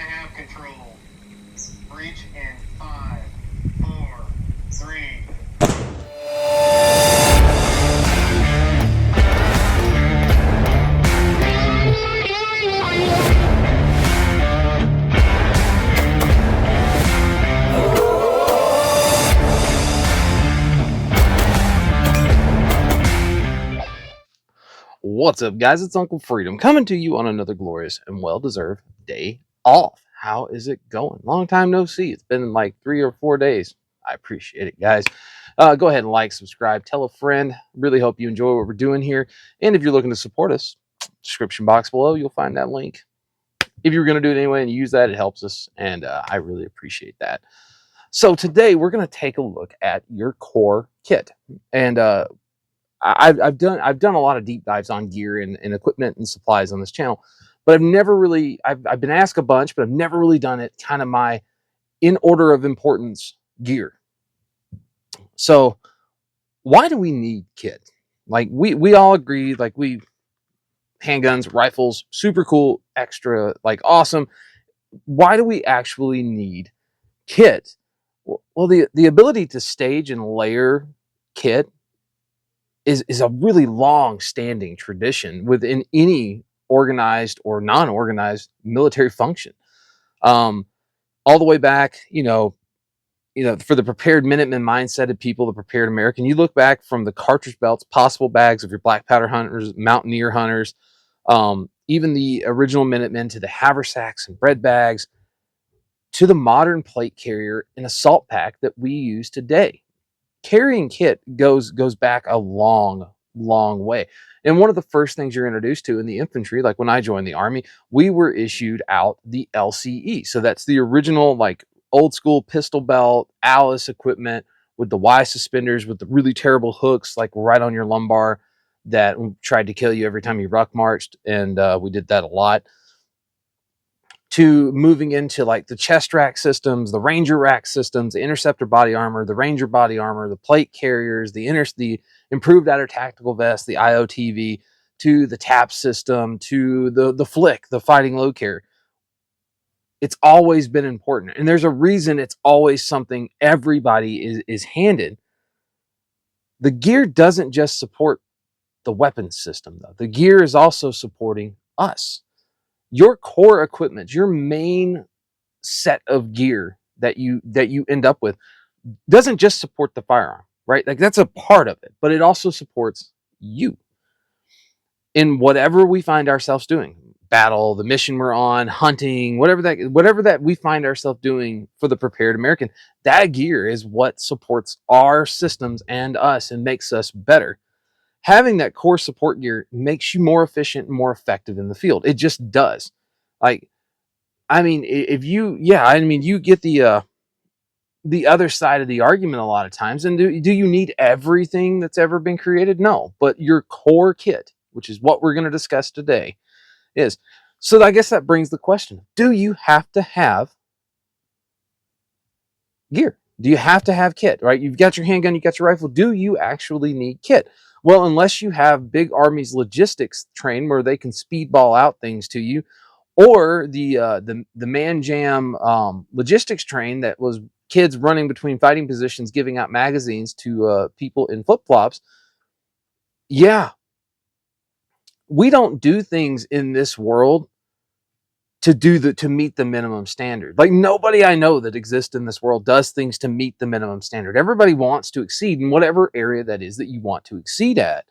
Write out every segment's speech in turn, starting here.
have control. Breach in 5, 4, 3. What's up, guys? It's Uncle Freedom coming to you on another glorious and well-deserved day off. How is it going? Long time no see. It's been like 3 or 4 days. I appreciate it, guys. Go ahead and like, subscribe, tell a friend. Really hope you enjoy what we're doing here. And if you're looking to support us, description box below, you'll find that link. If you're going to do it anyway and use that, it helps us, and I really appreciate that. So today we're going to take a look at your core kit, and I've done a lot of deep dives on gear and equipment and supplies on this channel, but I've never really I've been asked a bunch, but I've never really done it kind of my in order of importance gear. So why do we need kit? Like we all agree, like handguns, rifles, super cool, extra, like awesome. Why do we actually need kit? Well, the ability to stage and layer kit is a really long standing tradition within any organized or non-organized military function. Um, all the way back, for the prepared Minutemen mindset of people, the prepared American, you look back from the cartridge belts, possible bags of your black powder hunters, mountaineer hunters, even the original Minutemen to the haversacks and bread bags, to the modern plate carrier and assault pack that we use today. Carrying kit goes back a long way. And one of the first things you're introduced to in the infantry, like when I joined the Army, we were issued out the LCE. So that's the original, like, old school pistol belt, Alice equipment with the Y suspenders with the really terrible hooks, like right on your lumbar, that tried to kill you every time you ruck marched. And we did that a lot. To moving into like the chest rack systems, the Ranger rack systems, the Interceptor body armor, the Ranger body armor, the plate carriers, the improved outer tactical vest, the IOTV, to the TAP system, to the Flick, the fighting load carrier. It's always been important, and there's a reason it's always something everybody is handed. The gear doesn't just support the weapons system, though. The gear is also supporting us. Your core equipment, your main set of gear that you end up with, doesn't just support the firearm, right? Like, that's a part of it, but it also supports you in whatever we find ourselves doing. Battle, the mission we're on, hunting, whatever that we find ourselves doing for the prepared American, that gear is what supports our systems and us and makes us better. Having that core support gear makes you more efficient and more effective in the field. It just does. Like, I mean, if you, yeah, I mean, you get the other side of the argument a lot of times. And do you need everything that's ever been created? No, but your core kit, which is what we're going to discuss today, is. So I guess that brings the question: do you have to have gear? Do you have to have kit? Right? You've got your handgun, you got your rifle. Do you actually need kit? Well, unless you have big armies logistics train where they can speedball out things to you, or the man jam logistics train that was kids running between fighting positions giving out magazines to people in flip-flops. Yeah, we don't do things in this world to meet the minimum standard. Like, nobody I know that exists in this world does things to meet the minimum standard. Everybody wants to exceed in whatever area that is that you want to exceed at.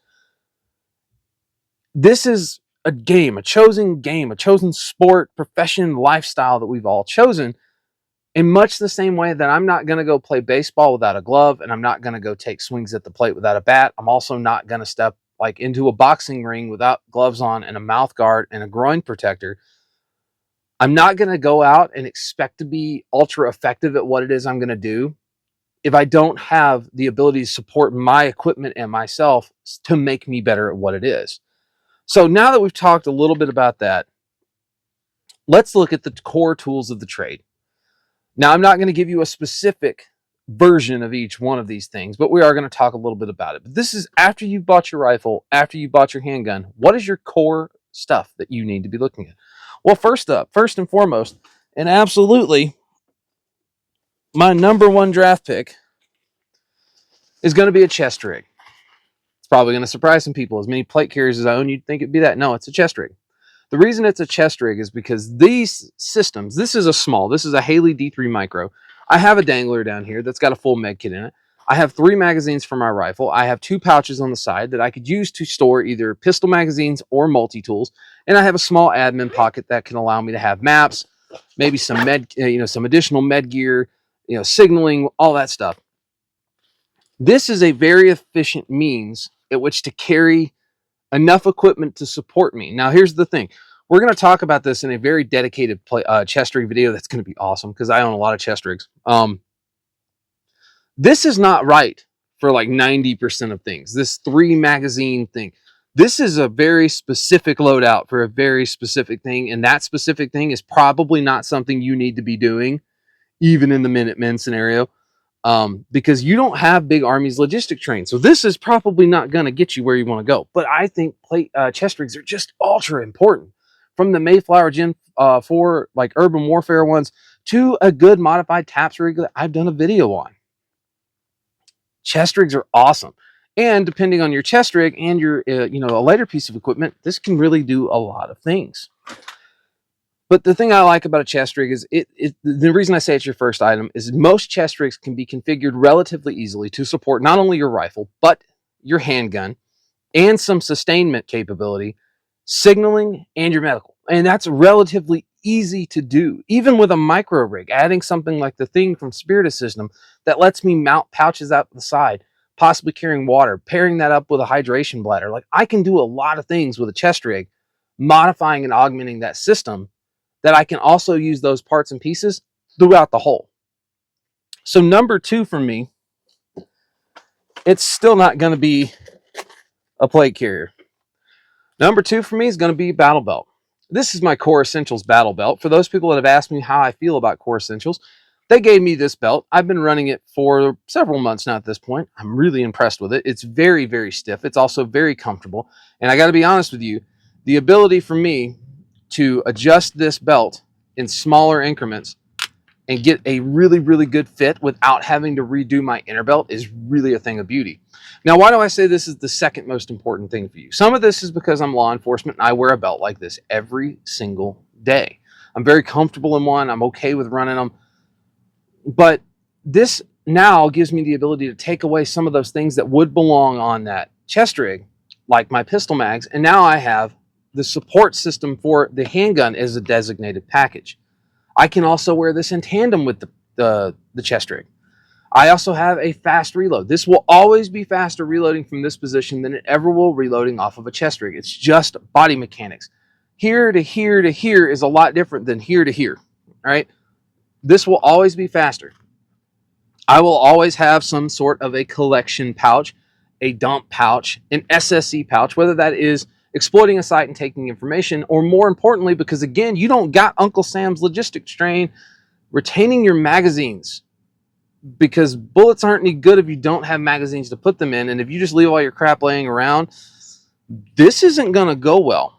This is a game, a chosen sport, profession, lifestyle that we've all chosen. In much the same way that I'm not going to go play baseball without a glove, and I'm not going to go take swings at the plate without a bat, I'm also not going to step like into a boxing ring without gloves on and a mouth guard and a groin protector. I'm not going to go out and expect to be ultra effective at what it is I'm going to do if I don't have the ability to support my equipment and myself to make me better at what it is. So now that we've talked a little bit about that, let's look at the core tools of the trade. Now, I'm not going to give you a specific version of each one of these things, but we are going to talk a little bit about it. But this is after you've bought your rifle, after you bought your handgun. What is your core stuff that you need to be looking at? Well, first and foremost, And absolutely, my number one draft pick is going to be a chest rig. It's probably going to surprise some people. As many plate carriers as I own, you'd think it'd be that. No, it's a chest rig. The reason it's a chest rig is because these systems, this is a Haley D3 Micro. I have a dangler down here that's got a full med kit in it. I have 3 magazines for my rifle. I have 2 pouches on the side that I could use to store either pistol magazines or multi-tools. And I have a small admin pocket that can allow me to have maps, maybe some some additional med gear, signaling, all that stuff. This is a very efficient means at which to carry enough equipment to support me. Now, here's the thing. We're going to talk about this in a very dedicated chest rig video that's going to be awesome because I own a lot of chest rigs. This is not right for like 90% of things. This 3 magazine thing. This is a very specific loadout for a very specific thing, and that specific thing is probably not something you need to be doing, even in the Minutemen scenario. Because you don't have big armies logistic trains. So this is probably not going to get you where you want to go. But I think chest rigs are just ultra important. From the Mayflower Gen 4, like urban warfare ones, to a good modified TAPS rig that I've done a video on. Chest rigs are awesome. And depending on your chest rig and your, a lighter piece of equipment, this can really do a lot of things. But the thing I like about a chest rig is the reason I say it's your first item is most chest rigs can be configured relatively easily to support not only your rifle, but your handgun and some sustainment capability, signaling, and your medical. And that's relatively easy to do. Even with a micro rig, adding something like the thing from Spirit System that lets me mount pouches out the side, possibly carrying water, pairing that up with a hydration bladder. Like I can do a lot of things with a chest rig, modifying and augmenting that system that I can also use those parts and pieces throughout the whole. So number 2 for me, it's still not going to be a plate carrier. Number 2 for me is going to be battle belt. This is my Core Essentials battle belt. For those people that have asked me how I feel about Core Essentials, they gave me this belt. I've been running it for several months now at this point. I'm really impressed with it. It's very, very stiff. It's also very comfortable. And I got to be honest with you, the ability for me to adjust this belt in smaller increments and get a really, really good fit without having to redo my inner belt is really a thing of beauty. Now, why do I say this is the second most important thing for you? Some of this is because I'm law enforcement and I wear a belt like this every single day. I'm very comfortable in one. I'm okay with running them. But this now gives me the ability to take away some of those things that would belong on that chest rig, like my pistol mags, and now I have the support system for the handgun as a designated package. I can also wear this in tandem with the chest rig. I also have a fast reload. This will always be faster reloading from this position than it ever will reloading off of a chest rig. It's just body mechanics. Here to here to here is a lot different than here to here. All right. This will always be faster. I will always have some sort of a collection pouch, a dump pouch, an SSC pouch, whether that is exploiting a site and taking information, or more importantly, because again, you don't got Uncle Sam's logistics train, retaining your magazines, because bullets aren't any good if you don't have magazines to put them in. And if you just leave all your crap laying around, this isn't going to go well.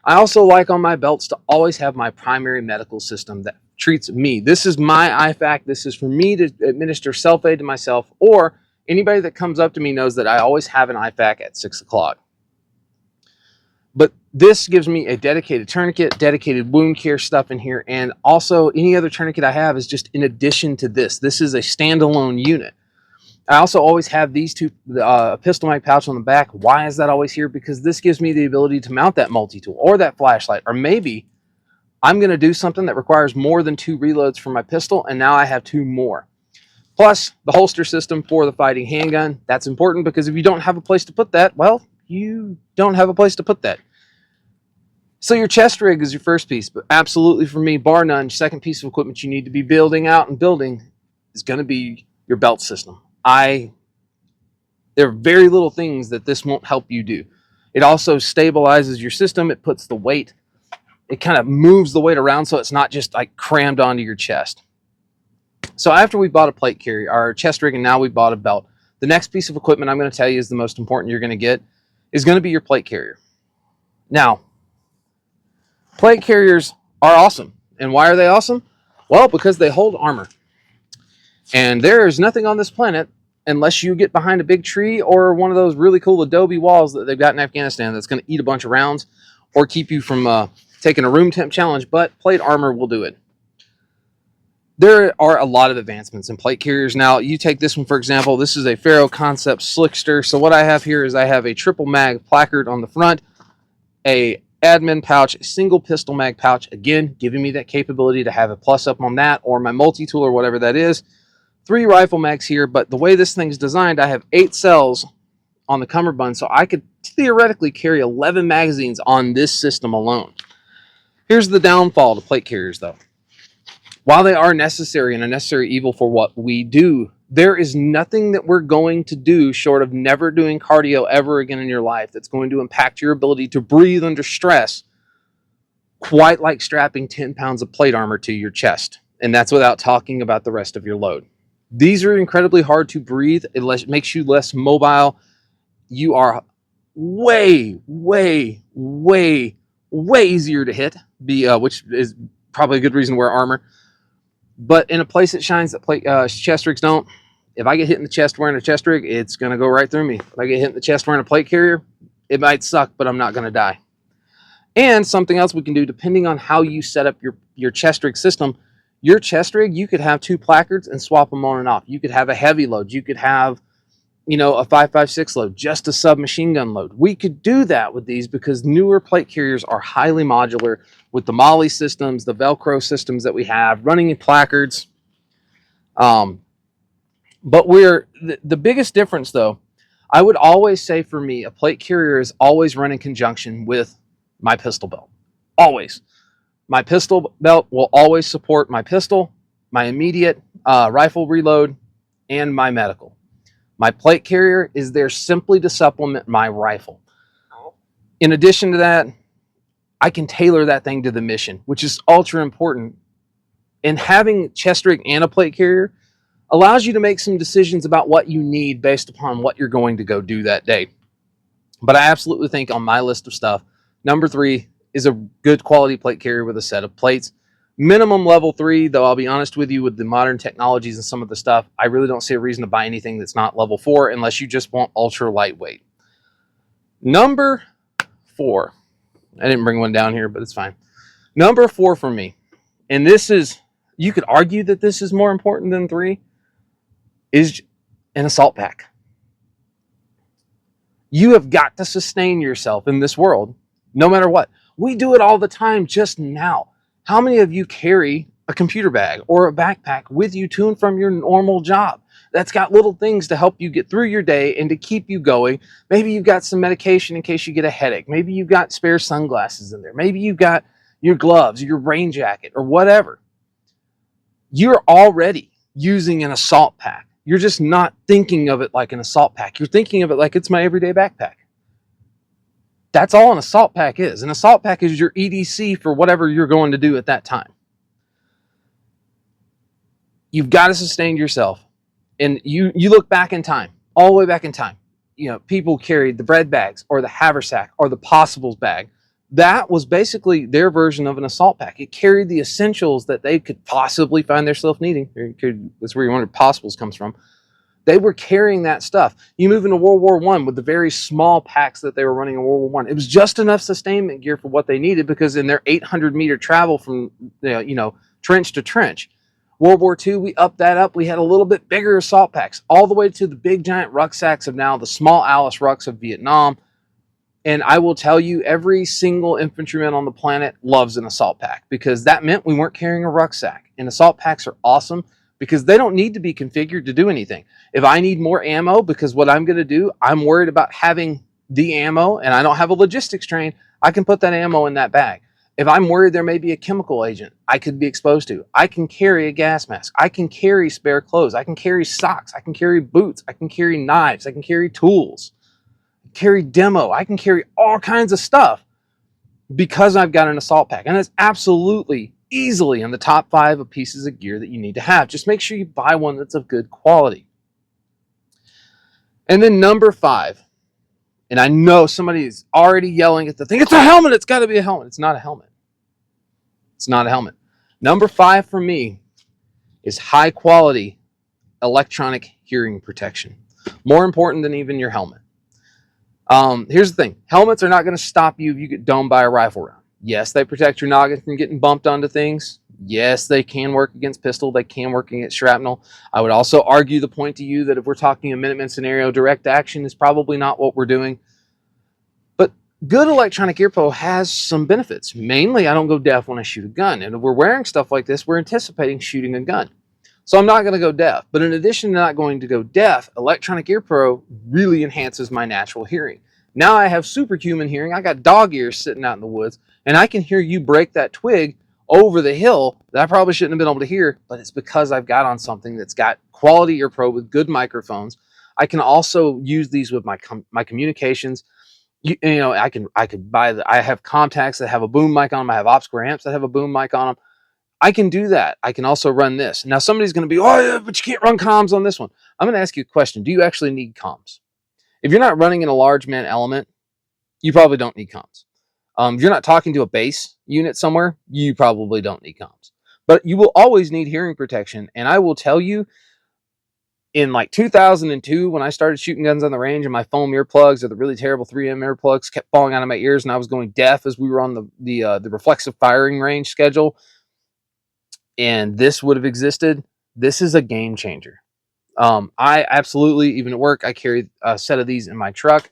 I also like on my belts to always have my primary medical system that treats me. This is my IFAC. This is for me to administer self-aid to myself, or anybody that comes up to me knows that I always have an IFAC at 6 o'clock. But this gives me a dedicated tourniquet, dedicated wound care stuff in here, and also any other tourniquet I have is just in addition to this. This is a standalone unit. I also always have these two, pistol mag pouch on the back. Why is that always here? Because this gives me the ability to mount that multi-tool or that flashlight, or maybe I'm going to do something that requires more than 2 reloads for my pistol, and now I have 2 more. Plus, the holster system for the fighting handgun. That's important because if you don't have a place to put that, well, you don't have a place to put that. So your chest rig is your first piece, but absolutely for me, bar none, second piece of equipment you need to be building out and building is going to be your belt system. There are very little things that this won't help you do. It also stabilizes your system. It puts the weight, it kind of moves the weight around so it's not just like crammed onto your chest. So after we bought a plate carrier, our chest rig, and now we bought a belt, the next piece of equipment I'm going to tell you is the most important you're going to get is going to be your plate carrier. Now, plate carriers are awesome. And why are they awesome? Well, because they hold armor. And there is nothing on this planet, unless you get behind a big tree or one of those really cool adobe walls that they've got in Afghanistan, that's going to eat a bunch of rounds or keep you from taking a room temp challenge, but plate armor will do it. There are a lot of advancements in plate carriers. Now, you take this one, for example. This is a Faro Concept Slickster. So what I have here is I have a triple mag placard on the front, a admin pouch, a single pistol mag pouch, again, giving me that capability to have a plus up on that or my multi-tool or whatever that is. 3 rifle mags here, but the way this thing's designed, I have 8 cells on the cummerbund, so I could theoretically carry 11 magazines on this system alone. Here's the downfall to plate carriers, though. While they are necessary and a necessary evil for what we do, there is nothing that we're going to do short of never doing cardio ever again in your life that's going to impact your ability to breathe under stress quite like strapping 10 pounds of plate armor to your chest. And that's without talking about the rest of your load. These are incredibly hard to breathe. It makes you less mobile. You are way, way, way, way easier to hit, which is probably a good reason to wear armor. But in a place that shines that chest rigs don't, if I get hit in the chest wearing a chest rig, it's going to go right through me. If I get hit in the chest wearing a plate carrier, it might suck, but I'm not going to die. And something else we can do, depending on how you set up your chest rig system, your chest rig, you could have 2 placards and swap them on and off. You could have a heavy load. You could have, a 5.56 load, just a submachine gun load. We could do that with these because newer plate carriers are highly modular with the Molly systems, the Velcro systems that we have, running in placards. But the biggest difference, though, I would always say for me, a plate carrier is always run in conjunction with my pistol belt. Always. My pistol belt will always support my pistol, my immediate rifle reload, and my medical. My plate carrier is there simply to supplement my rifle. In addition to that, I can tailor that thing to the mission, which is ultra important. And having chest rig and a plate carrier allows you to make some decisions about what you need based upon what you're going to go do that day. But I absolutely think on my list of stuff, number 3 is a good quality plate carrier with a set of plates. Minimum level 3, though I'll be honest with you, with the modern technologies and some of the stuff, I really don't see a reason to buy anything that's not level 4 unless you just want ultra lightweight. Number 4. I didn't bring one down here, but it's fine. Number 4 for me, and this is, you could argue that this is more important than 3, is an assault pack. You have got to sustain yourself in this world, no matter what. We do it all the time just now. How many of you carry a computer bag or a backpack with you to and from your normal job that's got little things to help you get through your day and to keep you going? Maybe you've got some medication in case you get a headache. Maybe you've got spare sunglasses in there. Maybe you've got your gloves, your rain jacket, or whatever. You're already using an assault pack. You're just not thinking of it like an assault pack. You're thinking of it like it's my everyday backpack. That's all an assault pack is. An assault pack is your EDC for whatever you're going to do at that time. You've got to sustain yourself. And you look back in time, all the way back in time. People carried the bread bags or the haversack or the possibles bag. That was basically their version of an assault pack. It carried the essentials that they could possibly find themselves needing. That's where your wonder possibles comes from. They were carrying that stuff. You move into World War I with the very small packs that they were running in World War I. It was just enough sustainment gear for what they needed because in their 800-meter travel from trench to trench. World War II, we upped that up. We had a little bit bigger assault packs, all the way to the big giant rucksacks of now the small Alice rucks of Vietnam. And I will tell you, every single infantryman on the planet loves an assault pack because that meant we weren't carrying a rucksack. And assault packs are awesome because they don't need to be configured to do anything. If I need more ammo, because what I'm going to do, I'm worried about having the ammo and I don't have a logistics train, I can put that ammo in that bag. If I'm worried there may be a chemical agent I could be exposed to, I can carry a gas mask. I can carry spare clothes. I can carry socks. I can carry boots. I can carry knives. I can carry tools. Carry demo. I can carry all kinds of stuff because I've got an assault pack. And it's absolutely easily in the top 5 of pieces of gear that you need to have. Just make sure you buy one that's of good quality. And then number 5, and I know somebody is already yelling at the thing, it's a helmet, it's got to be a helmet. It's not a helmet. It's not a helmet. Number 5 for me is high quality electronic hearing protection. More important than even your helmet. Here's the thing. Helmets are not going to stop you if you get domed by a rifle round. Yes, they protect your noggin from getting bumped onto things. Yes, they can work against pistol. They can work against shrapnel. I would also argue the point to you that if we're talking a Minutemen scenario, direct action is probably not what we're doing. But good electronic ear pro has some benefits. Mainly, I don't go deaf when I shoot a gun. And if we're wearing stuff like this, we're anticipating shooting a gun. So I'm not going to go deaf. But in addition to not going to go deaf, electronic ear pro really enhances my natural hearing. Now I have superhuman hearing. I got dog ears sitting out in the woods, and I can hear you break that twig over the hill that I probably shouldn't have been able to hear, but it's because I've got on something that's got quality ear pro with good microphones. I can also use these with my communications. You know, I could buy I have contacts that have a boom mic on them. I have op square amps that have a boom mic on them. I can do that. I can also run this. Now somebody's going to be, oh yeah, but you can't run comms on this one. I'm going to ask you a question. Do you actually need comms? If you're not running in a large man element, you probably don't need comms. If you're not talking to a base unit somewhere, you probably don't need comms. But you will always need hearing protection. And I will tell you, in like 2002, when I started shooting guns on the range and my foam earplugs or the really terrible 3M earplugs kept falling out of my ears and I was going deaf as we were on the reflexive firing range schedule, and this would have existed, this is a game changer. I absolutely, even at work, I carry a set of these in my truck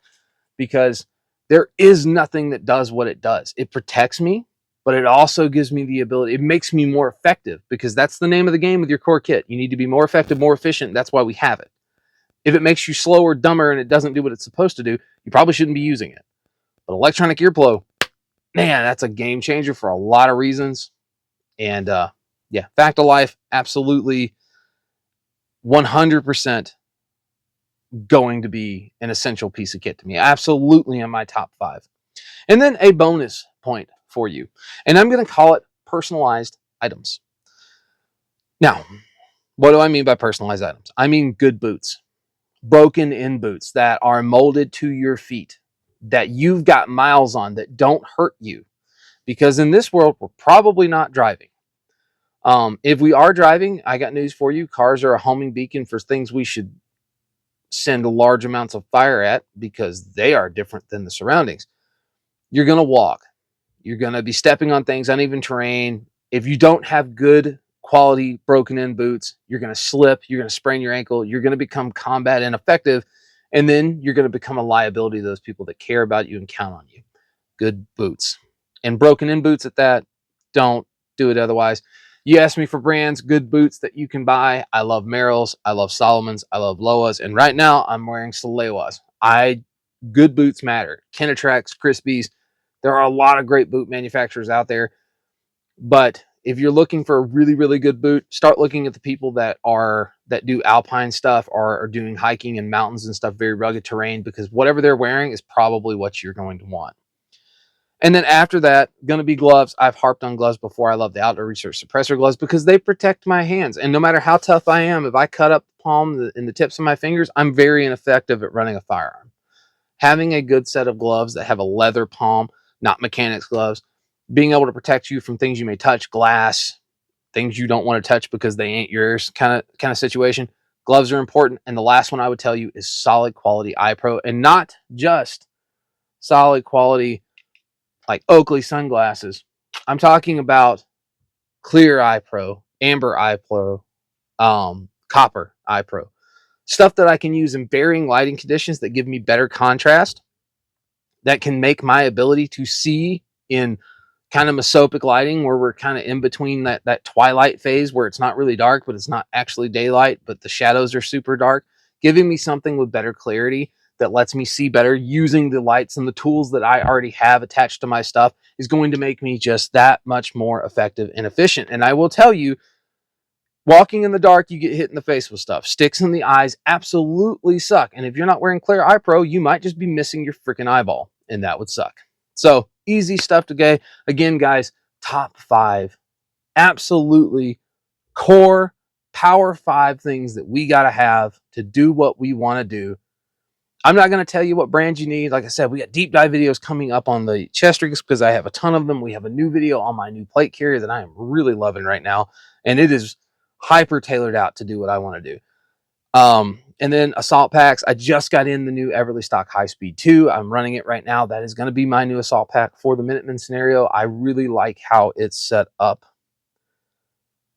because there is nothing that does what it does. It protects me, but it also gives me the ability, it makes me more effective because that's the name of the game with your core kit. You need to be more effective, more efficient. That's why we have it. If it makes you slower, dumber, and it doesn't do what it's supposed to do, you probably shouldn't be using it. But electronic earplugs, man, that's a game changer for a lot of reasons. And yeah, fact of life, absolutely 100% going to be an essential piece of kit to me. Absolutely in my top 5. And then a bonus point for you. And I'm going to call it personalized items. Now, what do I mean by personalized items? I mean good boots, broken in boots that are molded to your feet, that you've got miles on, that don't hurt you. Because in this world, we're probably not driving. If we are driving, I got news for you. Cars are a homing beacon for things we should send large amounts of fire at because they are different than the surroundings. You're going to walk. You're going to be stepping on things, uneven terrain. If you don't have good quality broken in boots, you're going to slip. You're going to sprain your ankle. You're going to become combat ineffective. And then you're going to become a liability to those people that care about you and count on you. Good boots. And broken in boots at that, don't do it otherwise. You asked me for brands, good boots that you can buy. I love Merrell's, I love Solomon's, I love Loa's, and right now I'm wearing Salewa's. Good boots matter. Kenetrax, Crispies. There are a lot of great boot manufacturers out there, but if you're looking for a really, really good boot, start looking at the people that do alpine stuff or are doing hiking in mountains and stuff, very rugged terrain, because whatever they're wearing is probably what you're going to want. And then after that, going to be gloves. I've harped on gloves before. I love the Outdoor Research Suppressor gloves because they protect my hands. And no matter how tough I am, if I cut up the palm and the tips of my fingers, I'm very ineffective at running a firearm. Having a good set of gloves that have a leather palm, not mechanics gloves, being able to protect you from things you may touch, glass, things you don't want to touch because they ain't yours, kind of situation. Gloves are important. And the last one I would tell you is solid quality eye pro, and not just solid quality like Oakley sunglasses. I'm talking about clear eye pro, amber eye pro, copper eye pro. Stuff that I can use in varying lighting conditions that give me better contrast, that can make my ability to see in kind of mesopic lighting where we're kind of in between that twilight phase where it's not really dark, but it's not actually daylight, but the shadows are super dark, giving me something with better clarity that lets me see better using the lights and the tools that I already have attached to my stuff is going to make me just that much more effective and efficient. And I will tell you, walking in the dark, you get hit in the face with stuff. Sticks in the eyes absolutely suck. And if you're not wearing clear eye pro, you might just be missing your freaking eyeball, and that would suck. So easy stuff to get. Again, guys, top 5. Absolutely core power 5 things that we got to have to do what we want to do. I'm not going to tell you what brand you need. Like I said, we got deep dive videos coming up on the chest rigs because I have a ton of them. We have a new video on my new plate carrier that I am really loving right now. And it is hyper tailored out to do what I want to do. And then assault packs. I just got in the new Everly Stock High Speed 2. I'm running it right now. That is going to be my new assault pack for the Minutemen scenario. I really like how it's set up.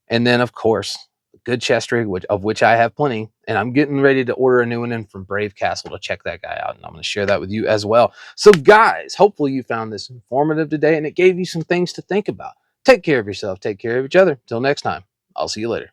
And then, of course, a good chest rig, of which I have plenty. And I'm getting ready to order a new one in from Brave Castle to check that guy out. And I'm going to share that with you as well. So, guys, hopefully you found this informative today and it gave you some things to think about. Take care of yourself. Take care of each other. Till next time, I'll see you later.